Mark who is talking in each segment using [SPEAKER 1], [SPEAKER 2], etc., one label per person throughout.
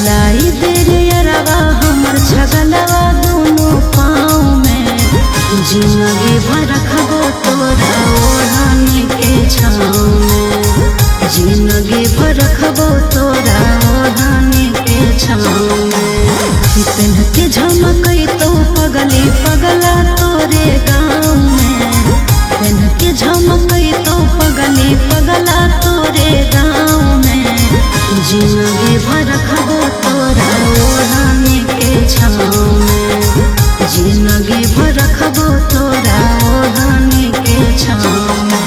[SPEAKER 1] लाई दे रे अरवा हमर छगलवा दोनों पाँव में। जिंदगी भर रखबो तोरा ओढ़नी के छाँव में। जिंदगी भर रखबो तोरा ओढ़नी के छाँव में। पेन्ह के झमकई तो पगली पगला तोरे गाँव में। पेन्ह के झमकई तो पगली पगला तोरे गाँव में। जिंदगी भर रखबो तोरा ओढ़नी के छाँव में। जिंदगी भर रखबो तोरा ओढ़नी के छाँव में।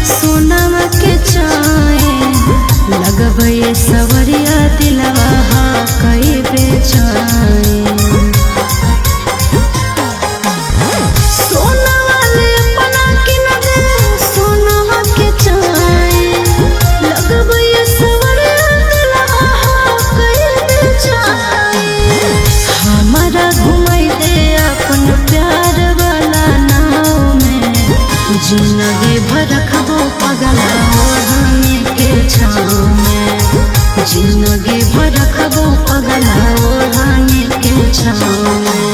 [SPEAKER 1] सोनामा के चाहे लगबे सवरिया दिलवा कई बेचाए। सोनामा ले अपना किन दे सोनामा के चाहे लगबे सवरिया दिलवा कई बेचाए। हमारा घुमाई दे अपन प्यार वाला नाव में। जिंदगी भर रखबो पगला ओढ़नी के छाँव में। जिंदगी भर रखबो पगला ओढ़नी के छाँव में।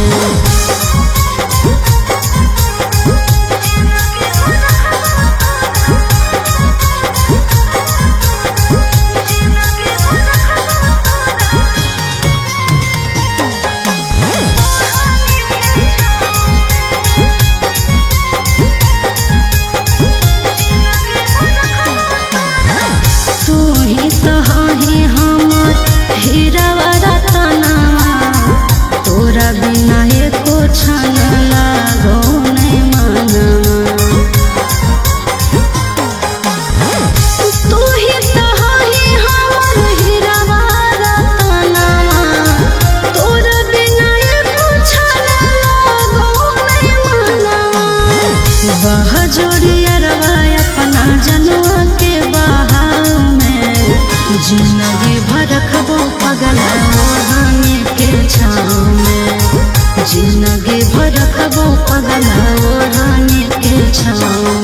[SPEAKER 1] तोरा बिना एको क्षण लागो नहीं मनवा। तू ही तहाही हमर हीरावा रतनवा। तोरा बिना एको क्षण लागो नहीं मनवा। बह जोड़ी अरवा अपना जनवा के बहाव में। जिंदगी भर रखबो पगला ओढ़नी के छाँव में। जिंदगी भर रखबो पगला ओढ़नी के छाँव में।